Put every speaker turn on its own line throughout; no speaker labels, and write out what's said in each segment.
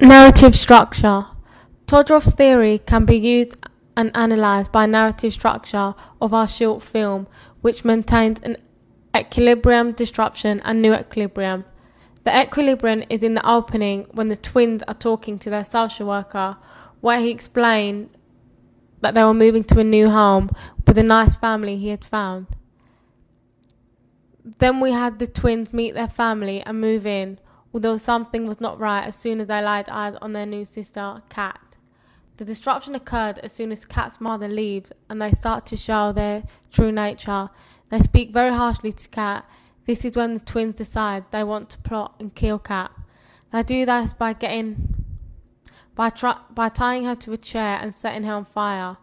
Narrative structure. Todorow's theory can be used and analysed by narrative structure of our short film, which maintains an equilibrium, disruption, and new equilibrium. The equilibrium is in the opening when the twins are talking to their social worker, where he explained that they were moving to a new home with a nice family he had found. Then we had the twins meet their family and move in, although something was not right as soon as they laid eyes on their new sister, Kat. The disruption occurred as soon as Kat's mother leaves and they start to show their true nature. They speak very harshly to Kat. This is when the twins decide they want to plot and kill Kat. They do this by tying her to a chair and setting her on fire.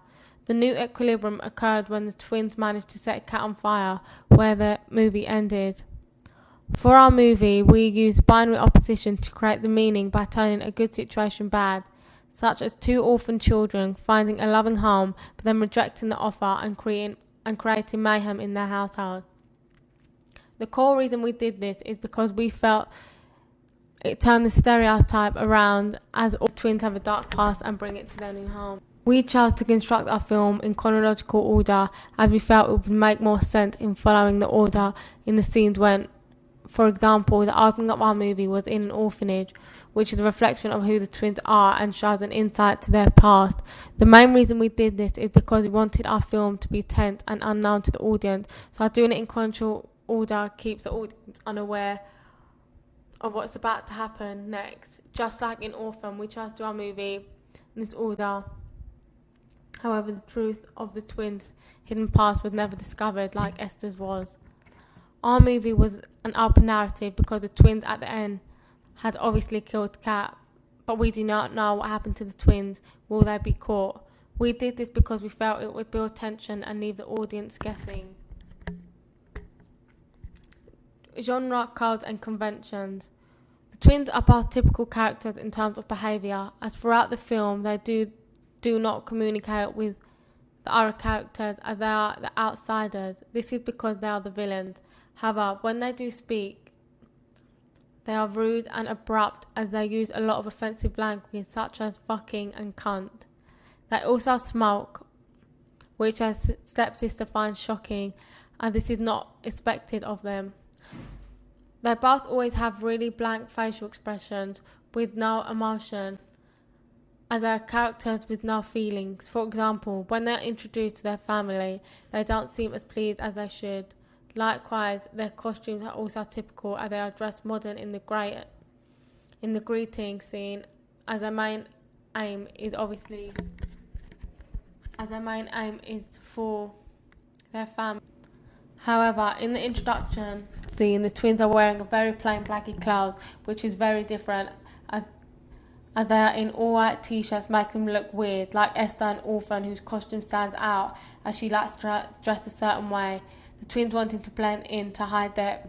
The new equilibrium occurred when the twins managed to set Kat on fire, where the movie ended. For our movie, we used binary opposition to create the meaning by turning a good situation bad, such as two orphan children finding a loving home but then rejecting the offer and creating mayhem in their household. The core reason we did this is because we felt it turned the stereotype around, as all twins have a dark past, and bring it to their new home. We chose to construct our film in chronological order as we felt it would make more sense in following the order in the scenes when, for example, the opening of our movie was in an orphanage, which is a reflection of who the twins are and shows an insight to their past. The main reason we did this is because we wanted our film to be tense and unknown to the audience, so doing it in chronological order keeps the audience unaware of what's about to happen next. Just like in Orphan, we chose to do our movie in this order. However, the truth of the twins' hidden past was never discovered like Esther's was. Our movie was an open narrative because the twins at the end had obviously killed Kat, but we do not know what happened to the twins. Will they be caught? We did this because we felt it would build tension and leave the audience guessing. Genre, codes and conventions. The twins are both typical characters in terms of behaviour, as throughout the film they do not communicate with the other characters as they are the outsiders. This is because they are the villains. However, when they do speak, they are rude and abrupt as they use a lot of offensive language such as fucking and cunt. They also smoke, which their stepsister finds shocking, and this is not expected of them. They both always have really blank facial expressions with no emotion, and they are characters with no feelings. For example, when they are introduced to their family, they don't seem as pleased as they should. Likewise, their costumes are also typical as they are dressed modern in the greeting scene, as their main aim is for their family. However, in the introduction scene, the twins are wearing a very plain blacky clothes, which is very different as they are in all white t-shirts, making them look weird, like Esther and Orphan, whose costume stands out as she likes to dress a certain way. The twins wanting to blend in to hide their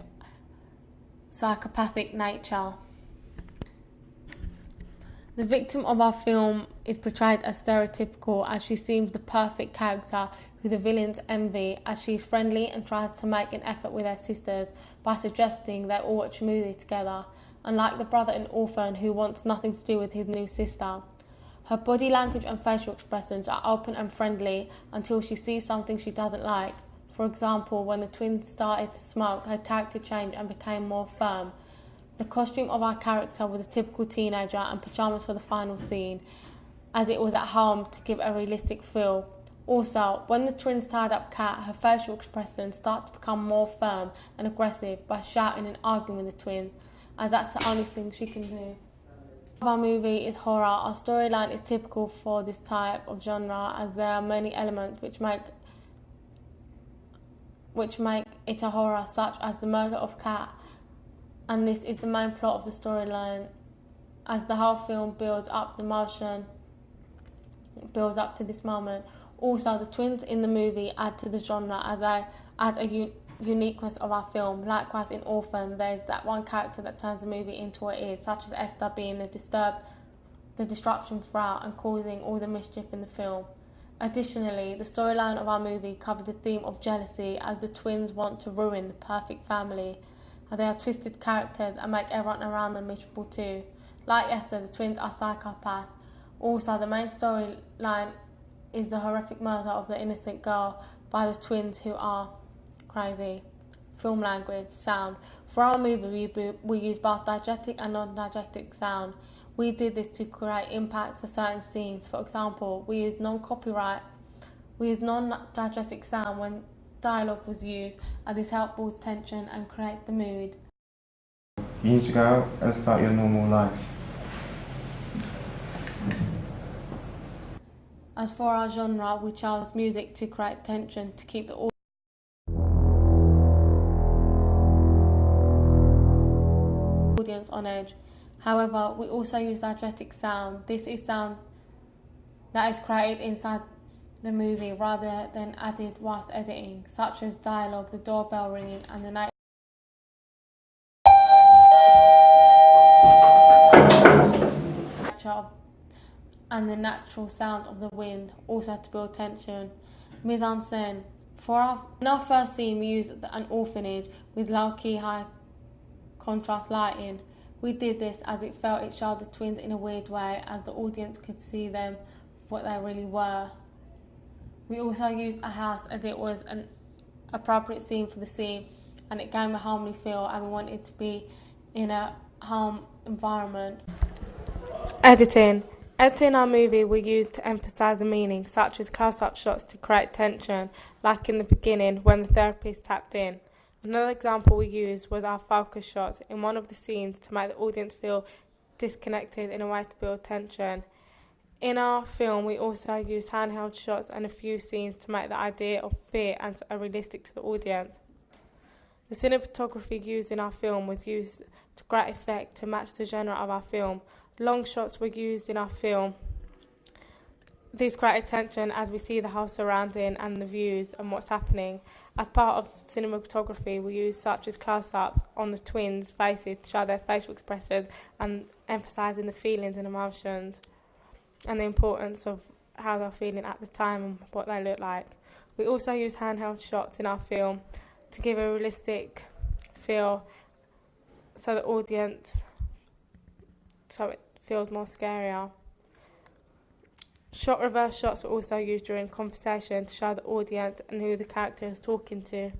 psychopathic nature. The victim of our film is portrayed as stereotypical, as she seems the perfect character who the villains envy, as she is friendly and tries to make an effort with her sisters by suggesting they all watch a movie together, unlike the brother in Orphan who wants nothing to do with his new sister. Her body language and facial expressions are open and friendly until she sees something she doesn't like. For example, when the twins started to smoke, her character changed and became more firm. The costume of our character was a typical teenager and pyjamas for the final scene, as it was at home to give a realistic feel. Also, when the twins tied up Kat, her facial expressions start to become more firm and aggressive by shouting and arguing with the twins, as that's the only thing she can do. Our movie is horror. Our storyline is typical for this type of genre, as there are many elements which make it a horror, such as the murder of Kat, and this is the main plot of the storyline, as the whole film builds up to this moment. Also, the twins in the movie add to the genre as they add a uniqueness of our film. Likewise, in Orphan, there is that one character that turns the movie into what it is, such as Esther being the disruption throughout and causing all the mischief in the film. Additionally, the storyline of our movie covers the theme of jealousy, as the twins want to ruin the perfect family. as they are twisted characters and make everyone around them miserable too. Like Esther, the twins are psychopaths. Also, the main storyline is the horrific murder of the innocent girl by the twins who are crazy. Film language, sound. For our movie, we use both diegetic and non-diegetic sound. We did this to create impact for certain scenes. For example, we used non-diegetic sound when dialogue was used, and this helped build tension and create the mood.
You need to go out and start your normal life.
As for our genre, we chose music to create tension to keep the audience on edge. However, we also use diegetic sound. This is sound that is created inside the movie rather than added whilst editing, such as dialogue, the doorbell ringing, and the natural sound of the wind, also to build tension. Mise en scène. In our first scene, we used an orphanage with low-key, high contrast lighting. We did this as it felt it showed the twins in a weird way, as the audience could see them for what they really were. We also used a house as it was an appropriate scene for the scene, and it gave a homely feel, and we wanted it to be in a home environment. Editing our movie we used to emphasise the meaning, such as close-up shots to create tension, like in the beginning when the therapist tapped in. Another example we used was our focus shots in one of the scenes to make the audience feel disconnected in a way to build tension. In our film, we also used handheld shots and a few scenes to make the idea of fear and realistic to the audience. The cinematography used in our film was used to great effect to match the genre of our film. Long shots were used in our film. These create tension as we see the whole surrounding and the views and what's happening. As part of cinematography, we use such as close-ups on the twins' faces to show their facial expressions and emphasising the feelings and emotions and the importance of how they're feeling at the time and what they look like. We also use handheld shots in our film to give a realistic feel so it feels more scarier. Shot reverse shots were also used during conversation to show the audience and who the character is talking to.